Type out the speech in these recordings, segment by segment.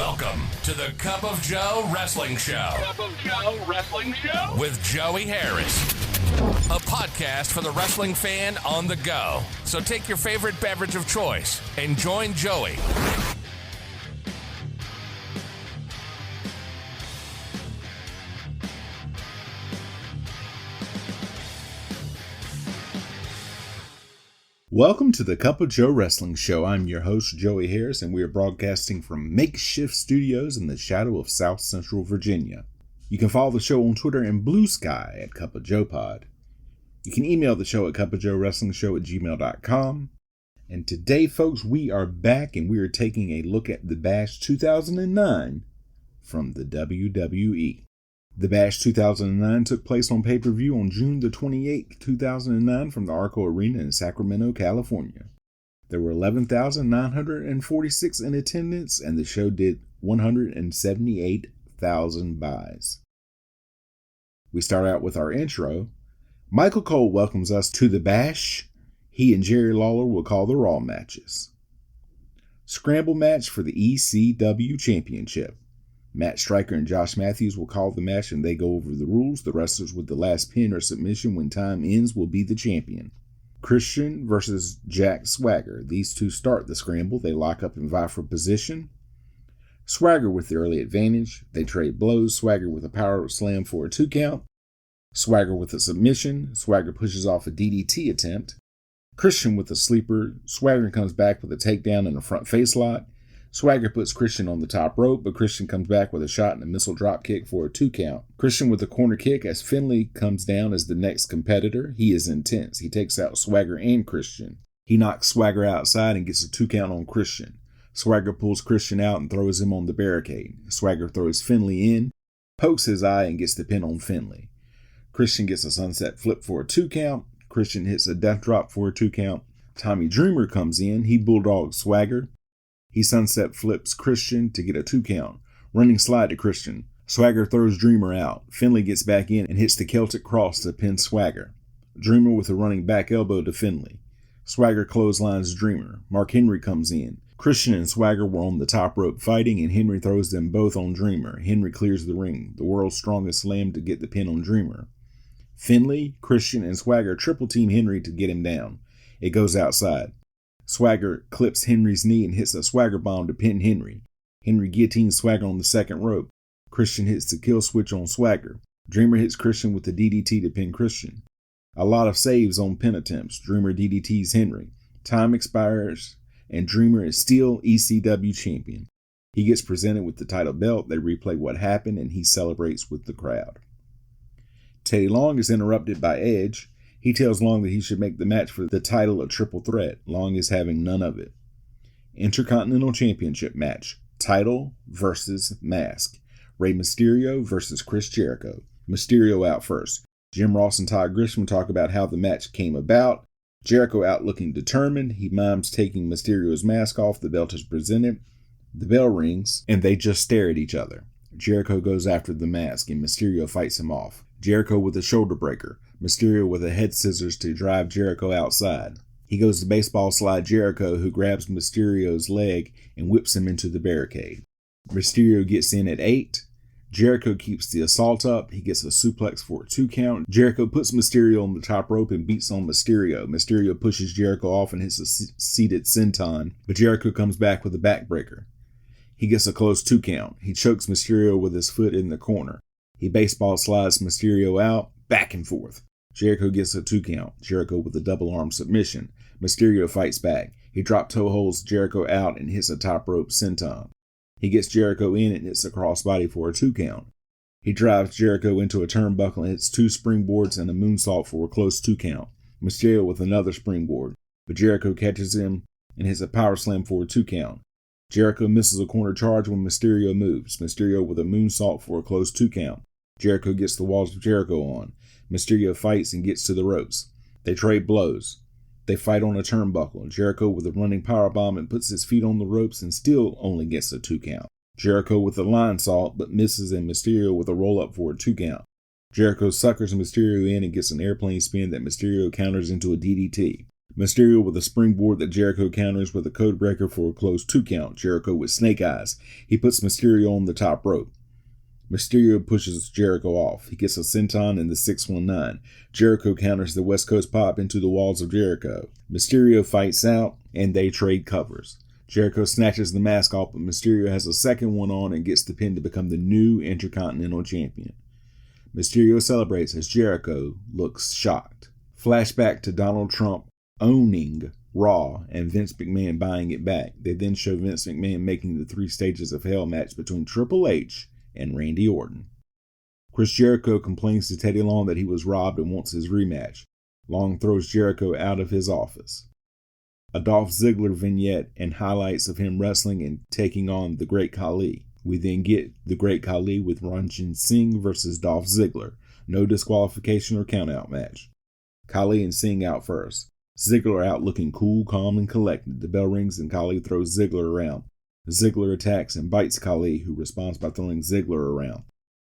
Welcome to the Cup of Joe Wrestling Show. Cup of Joe Wrestling Show? With Joey Harris. A podcast for the wrestling fan on the go. So take your favorite beverage of choice and join Joey. Welcome to the Cup of Joe Wrestling Show. I'm your host, Joey Harris, and we are broadcasting from makeshift studios in the shadow of South Central Virginia. You can follow the show on Twitter and Blue Sky at Cup of Joe Pod. You can email the show at cupofjoewrestlingshow@gmail.com. And today, folks, we are back and we are taking a look at the Bash 2009 from the WWE. The Bash 2009 took place on pay-per-view on June the 28th, 2009 from the Arco Arena in Sacramento, California. There were 11,946 in attendance and the show did 178,000 buys. We start out with our intro. Michael Cole welcomes us to the Bash. He and Jerry Lawler will call the Raw matches. Scramble match for the ECW Championship. Matt Striker and Josh Matthews will call the match and they go over the rules. The wrestlers with the last pin or submission when time ends will be the champion. Christian versus Jack Swagger. These two start the scramble. They lock up and vie for position. Swagger with the early advantage. They trade blows. Swagger with a power slam for a 2 count. Swagger with a submission. Swagger pushes off a DDT attempt. Christian with a sleeper. Swagger comes back with a takedown and a front face lock. Swagger puts Christian on the top rope, but Christian comes back with a shot and a missile drop kick for a 2 count. Christian with a corner kick as Finlay comes down as the next competitor. He is intense. He takes out Swagger and Christian. He knocks Swagger outside and gets a 2 count on Christian. Swagger pulls Christian out and throws him on the barricade. Swagger throws Finlay in, pokes his eye and gets the pin on Finlay. Christian gets a sunset flip for a 2 count. Christian hits a death drop for a 2 count. Tommy Dreamer comes in. He bulldogs Swagger. He sunset flips Christian to get a 2 count. Running slide to Christian. Swagger throws Dreamer out. Finlay gets back in and hits the Celtic Cross to pin Swagger. Dreamer with a running back elbow to Finlay. Swagger clotheslines Dreamer. Mark Henry comes in. Christian and Swagger were on the top rope fighting and Henry throws them both on Dreamer. Henry clears the ring. The world's strongest slam to get the pin on Dreamer. Finlay, Christian, and Swagger triple team Henry to get him down. It goes outside. Swagger clips Henry's knee and hits a Swagger bomb to pin Henry. Henry guillotines Swagger on the second rope. Christian hits the kill switch on Swagger. Dreamer hits Christian with the DDT to pin Christian. A lot of saves on pin attempts. Dreamer DDTs Henry. Time expires and Dreamer is still ECW champion. He gets presented with the title belt. They replay what happened and he celebrates with the crowd. Teddy Long is interrupted by Edge. He tells Long that he should make the match for the title a triple threat. Long is having none of it. Intercontinental Championship match. Title versus mask. Rey Mysterio versus Chris Jericho. Mysterio out first. Jim Ross and Todd Grisham talk about how the match came about. Jericho out looking determined. He mimes taking Mysterio's mask off. The belt is presented. The bell rings and they just stare at each other. Jericho goes after the mask and Mysterio fights him off. Jericho with a shoulder breaker. Mysterio with a head scissors to drive Jericho outside. He goes to baseball slide Jericho, who grabs Mysterio's leg and whips him into the barricade. Mysterio gets in at 8. Jericho keeps the assault up. He gets a suplex for a 2 count. Jericho puts Mysterio on the top rope and beats on Mysterio. Mysterio pushes Jericho off and hits a seated senton, but Jericho comes back with a backbreaker. He gets a close 2 count. He chokes Mysterio with his foot in the corner. He baseball slides Mysterio out, back and forth. Jericho gets a 2 count. Jericho with a double arm submission. Mysterio fights back. He drop toe holds Jericho out and hits a top rope senton. He gets Jericho in and hits a crossbody for a 2 count. He drives Jericho into a turnbuckle and hits 2 springboards and a moonsault for a close 2 count. Mysterio with another springboard, but Jericho catches him and hits a power slam for a 2 count. Jericho misses a corner charge when Mysterio moves. Mysterio with a moonsault for a close 2 count. Jericho gets the walls of Jericho on. Mysterio fights and gets to the ropes. They trade blows. They fight on a turnbuckle. Jericho with a running powerbomb and puts his feet on the ropes and still only gets a 2 count. Jericho with a line salt but misses and Mysterio with a roll up for a 2 count. Jericho suckers Mysterio in and gets an airplane spin that Mysterio counters into a DDT. Mysterio with a springboard that Jericho counters with a codebreaker for a close 2 count. Jericho with snake eyes. He puts Mysterio on the top rope. Mysterio pushes Jericho off. He gets a senton in the 619. Jericho counters the West Coast pop into the walls of Jericho. Mysterio fights out, and they trade covers. Jericho snatches the mask off, but Mysterio has a second one on and gets the pin to become the new Intercontinental Champion. Mysterio celebrates as Jericho looks shocked. Flashback to Donald Trump owning Raw and Vince McMahon buying it back. They then show Vince McMahon making the 3 stages of hell match between Triple H and Randy Orton. Chris Jericho complains to Teddy Long that he was robbed and wants his rematch. Long throws Jericho out of his office. A Dolph Ziggler vignette and highlights of him wrestling and taking on the Great Khali. We then get the Great Khali with Ranjit Singh versus Dolph Ziggler. No disqualification or countout match. Khali and Singh out first. Ziggler out looking cool, calm, and collected. The bell rings and Khali throws Ziggler around. Ziggler attacks and bites Khali, who responds by throwing Ziggler around.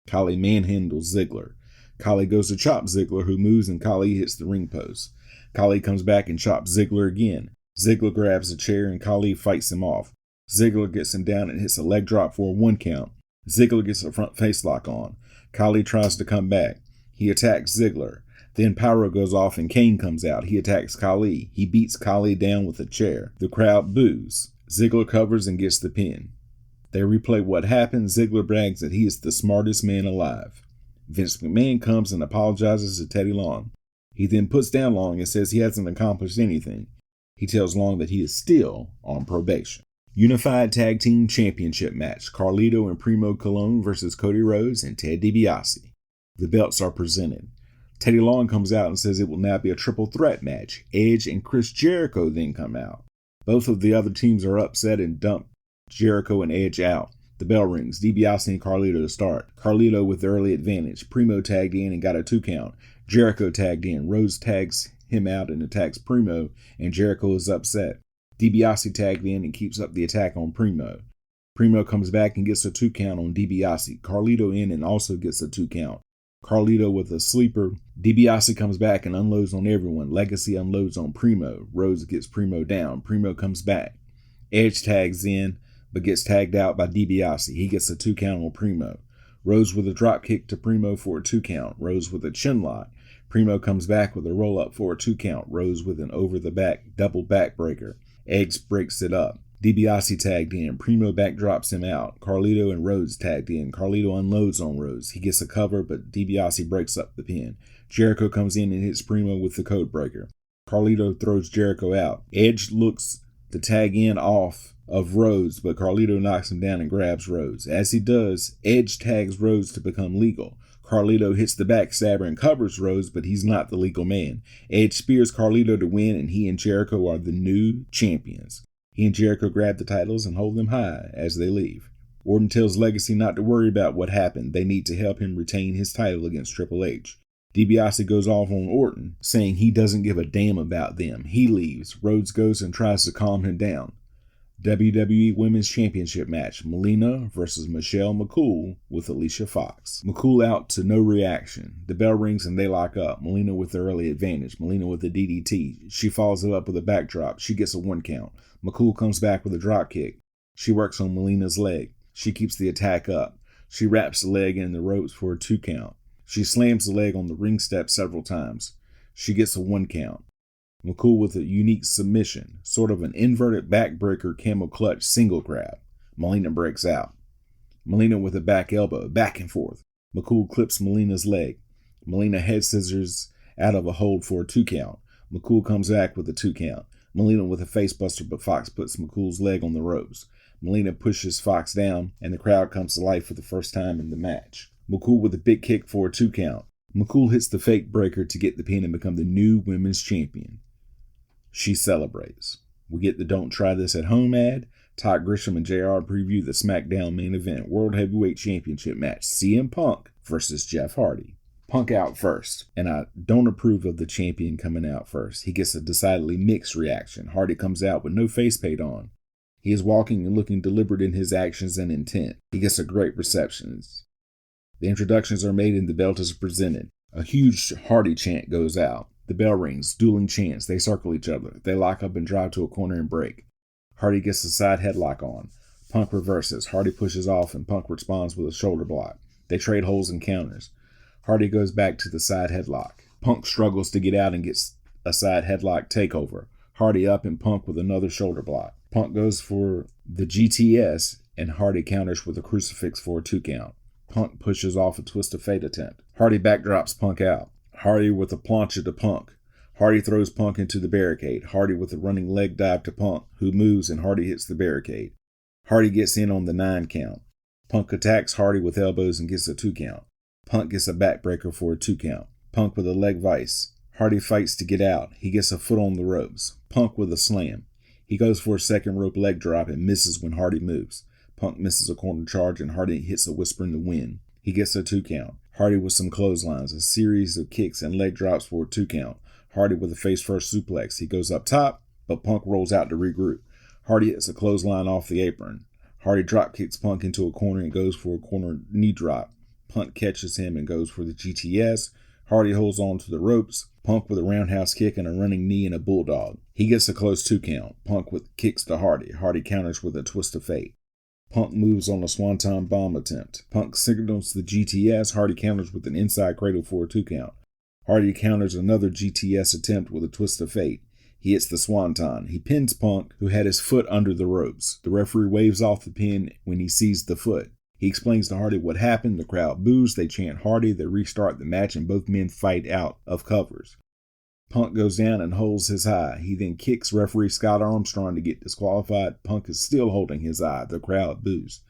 Khali manhandles Ziggler. Khali goes to chop Ziggler, who moves and Khali hits the ring post. Khali comes back and chops Ziggler again. Ziggler grabs a chair and Khali fights him off. Ziggler gets him down and hits a leg drop for a 1 count. Ziggler gets a front face lock on. Khali tries to come back. He attacks Ziggler. Then Pyro goes off and Kane comes out. He attacks Khali. He beats Khali down with a chair. The crowd boos. Ziggler covers and gets the pin. They replay what happened. Ziggler brags that he is the smartest man alive. Vince McMahon comes and apologizes to Teddy Long. He then puts down Long and says he hasn't accomplished anything. He tells Long that he is still on probation. Unified Tag Team Championship match. Carlito and Primo Colon versus Cody Rhodes and Ted DiBiase. The belts are presented. Teddy Long comes out and says it will now be a triple threat match. Edge and Chris Jericho then come out. Both of the other teams are upset and dump Jericho and Edge out. The bell rings. DiBiase and Carlito start. Carlito with the early advantage. Primo tagged in and got a 2 count. Jericho tagged in. Rhodes tags him out and attacks Primo, and Jericho is upset. DiBiase tagged in and keeps up the attack on Primo. Primo comes back and gets a 2 count on DiBiase. Carlito in and also gets a 2 count. Carlito with a sleeper. DiBiase comes back and unloads on everyone. Legacy unloads on Primo. Rhodes gets Primo down. Primo comes back. Edge tags in, but gets tagged out by DiBiase. He gets a 2 count on Primo. Rhodes with a drop kick to Primo for a 2 count. Rhodes with a chin lock. Primo comes back with a roll up for a 2 count. Rhodes with an over the back double backbreaker. Edge breaks it up. DiBiase tagged in. Primo backdrops him out. Carlito and Rhodes tagged in. Carlito unloads on Rhodes. He gets a cover, but DiBiase breaks up the pin. Jericho comes in and hits Primo with the code breaker. Carlito throws Jericho out. Edge looks to tag in off of Rhodes, but Carlito knocks him down and grabs Rhodes. As he does, Edge tags Rhodes to become legal. Carlito hits the backstabber and covers Rhodes, but he's not the legal man. Edge spears Carlito to win, and he and Jericho are the new champions. He and Jericho grab the titles and hold them high as they leave. Orton tells Legacy not to worry about what happened. They need to help him retain his title against Triple H. DiBiase goes off on Orton, saying he doesn't give a damn about them. He leaves. Rhodes goes and tries to calm him down. WWE Women's Championship match. Melina versus Michelle McCool with Alicia Fox. McCool out to no reaction. The bell rings and they lock up. Melina with the early advantage. Melina with the DDT. She follows it up with a backdrop. She gets a 1 count. McCool comes back with a drop kick. She works on Melina's leg. She keeps the attack up. She wraps the leg in the ropes for a 2 count. She slams the leg on the ring step several times. She gets a 1 count. McCool with a unique submission, sort of an inverted backbreaker camel clutch single grab. Melina breaks out. Melina with a back elbow, back and forth. McCool clips Melina's leg. Melina head scissors out of a hold for a 2 count. McCool comes back with a 2 count. Melina with a face buster, but Fox puts McCool's leg on the ropes. Melina pushes Fox down, and the crowd comes to life for the first time in the match. McCool with a big kick for a 2 count. McCool hits the fake breaker to get the pin and become the new women's champion. She celebrates. We get the Don't Try This at Home ad. Todd Grisham and JR preview the SmackDown main event World Heavyweight Championship match. CM Punk versus Jeff Hardy. Punk out first, and I don't approve of the champion coming out first. He gets a decidedly mixed reaction. Hardy comes out with no face paint on. He is walking and looking deliberate in his actions and intent. He gets a great reception. The introductions are made and the belt is presented. A huge Hardy chant goes out. The bell rings, dueling chants. They circle each other. They lock up and drive to a corner and break. Hardy gets a side headlock on. Punk reverses. Hardy pushes off and Punk responds with a shoulder block. They trade holds and counters. Hardy goes back to the side headlock. Punk struggles to get out and gets a side headlock takeover. Hardy up and Punk with another shoulder block. Punk goes for the GTS and Hardy counters with a crucifix for a 2 count. Punk pushes off a twist of fate attempt. Hardy backdrops Punk out. Hardy with a plancha to Punk. Hardy throws Punk into the barricade. Hardy with a running leg dive to Punk, who moves and Hardy hits the barricade. Hardy gets in on the 9 count. Punk attacks Hardy with elbows and gets a 2 count. Punk gets a backbreaker for a 2 count. Punk with a leg vice. Hardy fights to get out. He gets a foot on the ropes. Punk with a slam. He goes for a second rope leg drop and misses when Hardy moves. Punk misses a corner charge and Hardy hits a whisper in the wind. He gets a 2 count. Hardy with some clotheslines, a series of kicks and leg drops for a 2 count. Hardy with a face-first suplex. He goes up top, but Punk rolls out to regroup. Hardy hits a clothesline off the apron. Hardy drop kicks Punk into a corner and goes for a corner knee drop. Punk catches him and goes for the GTS. Hardy holds on to the ropes. Punk with a roundhouse kick and a running knee and a bulldog. He gets a close 2 count. Punk with kicks to Hardy. Hardy counters with a twist of fate. Punk moves on a swanton bomb attempt. Punk signals the GTS. Hardy counters with an inside cradle for a 2 count. Hardy counters another GTS attempt with a twist of fate. He hits the swanton. He pins Punk, who had his foot under the ropes. The referee waves off the pin when he sees the foot. He explains to Hardy what happened. The crowd boos. They chant Hardy. They restart the match, and both men fight out of covers. Punk goes down and holds his eye. He then kicks referee Scott Armstrong to get disqualified. Punk is still holding his eye. The crowd boos.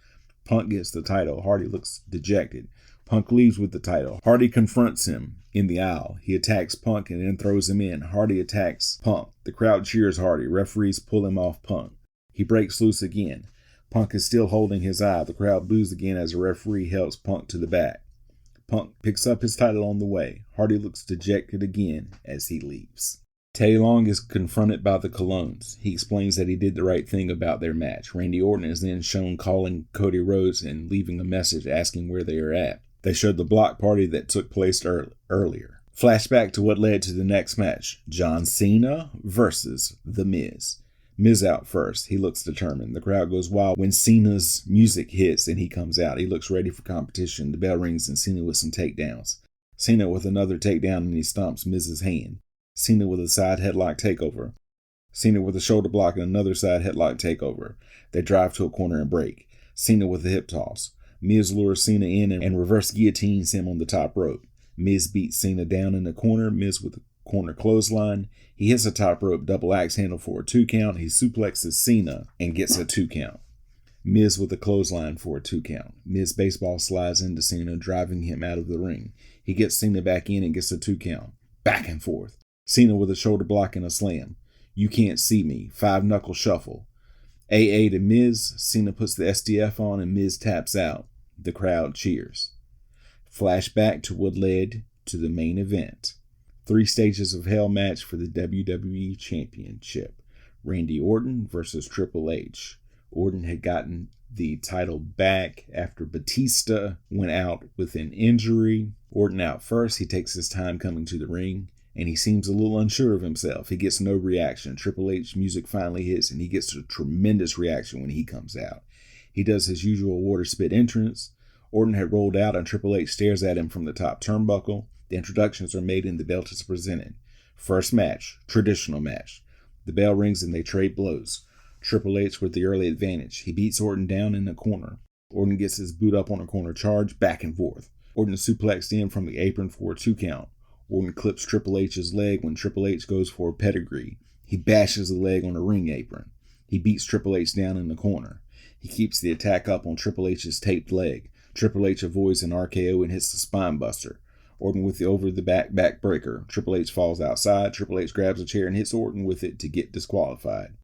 Punk gets the title. Hardy looks dejected. Punk leaves with the title. Hardy confronts him in the aisle. He attacks Punk and then throws him in. Hardy attacks Punk. The crowd cheers Hardy. Referees pull him off Punk. He breaks loose again. Punk is still holding his eye. The crowd boos again as the referee helps Punk to the back. Punk picks up his title on the way. Hardy looks dejected again as he leaves. Teddy Long is confronted by the Colognes. He explains that he did the right thing about their match. Randy Orton is then shown calling Cody Rhodes and leaving a message asking where they are at. They showed the block party that took place earlier. Flashback to what led to the next match. John Cena versus The Miz. Miz out first. He looks determined. The crowd goes wild when Cena's music hits and he comes out. He looks ready for competition. The bell rings and Cena with some takedowns. Cena with another takedown and he stomps Miz's hand. Cena with a side headlock takeover. Cena with a shoulder block and another side headlock takeover. They drive to a corner and break. Cena with a hip toss. Miz lures Cena in and reverse guillotines him on the top rope. Miz beats Cena down in the corner. Miz with a corner clothesline. He hits a top rope double axe handle for a 2 count. He suplexes Cena and gets a 2 count. Miz with a clothesline for a 2 count. Miz baseball slides into Cena, driving him out of the ring. He gets Cena back in and gets a 2 count. Back and forth. Cena with a shoulder block and a slam. You can't see me. 5-knuckle shuffle. AA to Miz. Cena puts the SDF on and Miz taps out. The crowd cheers. Flashback to what led to the main event. 3 stages of hell match for the WWE Championship. Randy Orton versus Triple H. Orton had gotten the title back after Batista went out with an injury. Orton out first. He takes his time coming to the ring, and he seems a little unsure of himself. He gets no reaction. Triple H music finally hits, and he gets a tremendous reaction when he comes out. He does his usual water spit entrance. Orton had rolled out, and Triple H stares at him from the top turnbuckle. The introductions are made and the belt is presented. First match, traditional match. The bell rings and they trade blows. Triple H with the early advantage. He beats Orton down in the corner. Orton gets his boot up on a corner charge, back and forth. Orton suplexed in from the apron for a 2 count. Orton clips Triple H's leg when Triple H goes for a pedigree. He bashes the leg on a ring apron. He beats Triple H down in the corner. He keeps the attack up on Triple H's taped leg. Triple H avoids an RKO and hits the spine buster. Orton with the over-the-back breaker. Triple H falls outside. Triple H grabs a chair and hits Orton with it to get disqualified.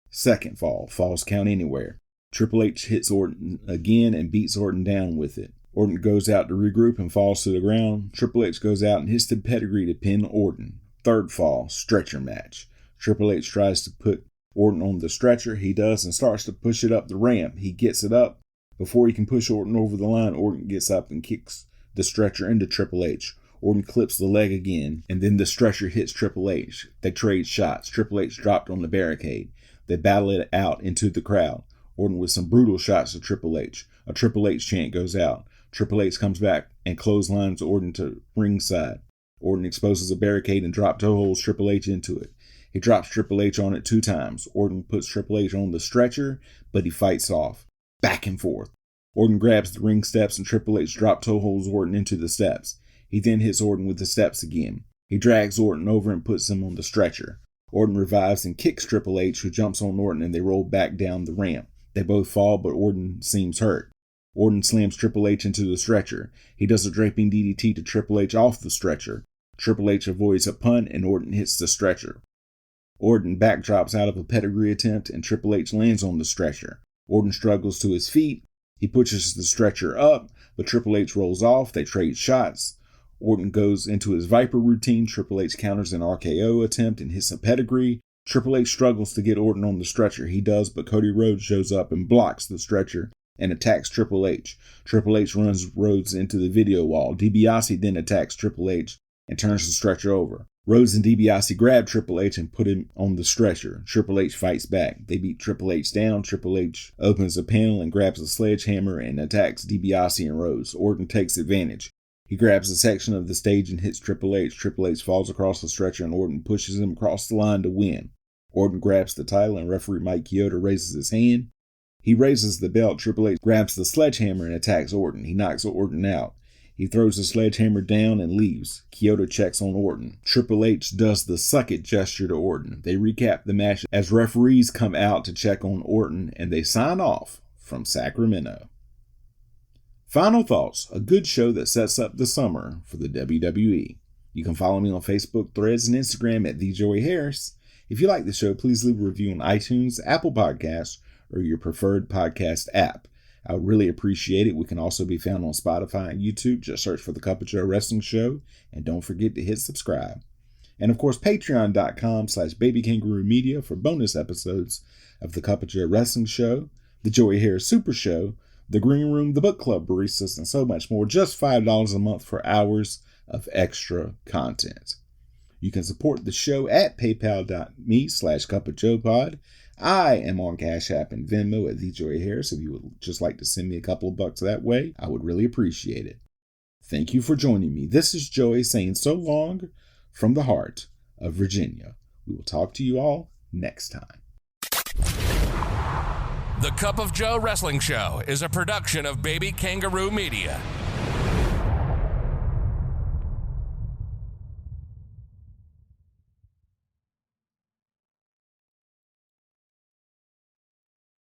Second fall. Falls count anywhere. Triple H hits Orton again and beats Orton down with it. Orton goes out to regroup and falls to the ground. Triple H goes out and hits the pedigree to pin Orton. Third fall. Stretcher match. Triple H tries to put Orton on the stretcher. He does and starts to push it up the ramp. He gets it up. Before he can push Orton over the line, Orton gets up and kicks the stretcher into Triple H. Orton clips the leg again, and then the stretcher hits Triple H. They trade shots. Triple H dropped on the barricade. They battle it out into the crowd. Orton with some brutal shots to Triple H. A Triple H chant goes out. Triple H comes back and clotheslines Orton to ringside. Orton exposes a barricade and drop toe holds Triple H into it. He drops Triple H on it 2 times. Orton puts Triple H on the stretcher, but he fights off. Back and forth. Orton grabs the ring steps and Triple H drop toe holds Orton into the steps. He then hits Orton with the steps again. He drags Orton over and puts him on the stretcher. Orton revives and kicks Triple H, who jumps on Orton, and they roll back down the ramp. They both fall, but Orton seems hurt. Orton slams Triple H into the stretcher. He does a draping DDT to Triple H off the stretcher. Triple H avoids a punt, and Orton hits the stretcher. Orton backdrops out of a pedigree attempt, and Triple H lands on the stretcher. Orton struggles to his feet. He pushes the stretcher up, but Triple H rolls off. They trade shots. Orton goes into his Viper routine. Triple H counters an RKO attempt and hits a pedigree. Triple H struggles to get Orton on the stretcher. He does, but Cody Rhodes shows up and blocks the stretcher and attacks Triple H. Triple H runs Rhodes into the video wall. DiBiase then attacks Triple H and turns the stretcher over. Rhodes and DiBiase grab Triple H and put him on the stretcher. Triple H fights back. They beat Triple H down. Triple H opens a panel and grabs a sledgehammer and attacks DiBiase and Rhodes. Orton takes advantage. He grabs a section of the stage and hits Triple H. Triple H falls across the stretcher and Orton pushes him across the line to win. Orton grabs the title and referee Mike Chioda raises his hand. He raises the belt. Triple H grabs the sledgehammer and attacks Orton. He knocks Orton out. He throws the sledgehammer down and leaves. Chioda checks on Orton. Triple H does the suck it gesture to Orton. They recap the match as referees come out to check on Orton and they sign off from Sacramento. Final thoughts, a good show that sets up the summer for the WWE. You can follow me on Facebook, Threads, and Instagram at TheJoeyHarris. If you like the show, please leave a review on iTunes, Apple Podcasts, or your preferred podcast app. I would really appreciate it. We can also be found on Spotify and YouTube. Just search for The Cup of Joe Wrestling Show, and don't forget to hit subscribe. And of course, patreon.com/BabyKangarooMedia for bonus episodes of The Cup of Joe Wrestling Show, The Joey Harris Super Show, The Green Room, The Book Club Baristas, and so much more. Just $5 a month for hours of extra content. You can support the show at paypal.me/cupofjoepod. I am on Cash App and Venmo at TheJoeyHarris. If you would just like to send me a couple of bucks that way, I would really appreciate it. Thank you for joining me. This is Joey saying so long from the heart of Virginia. We will talk to you all next time. The Cup of Joe Wrestling Show is a production of Baby Kangaroo Media.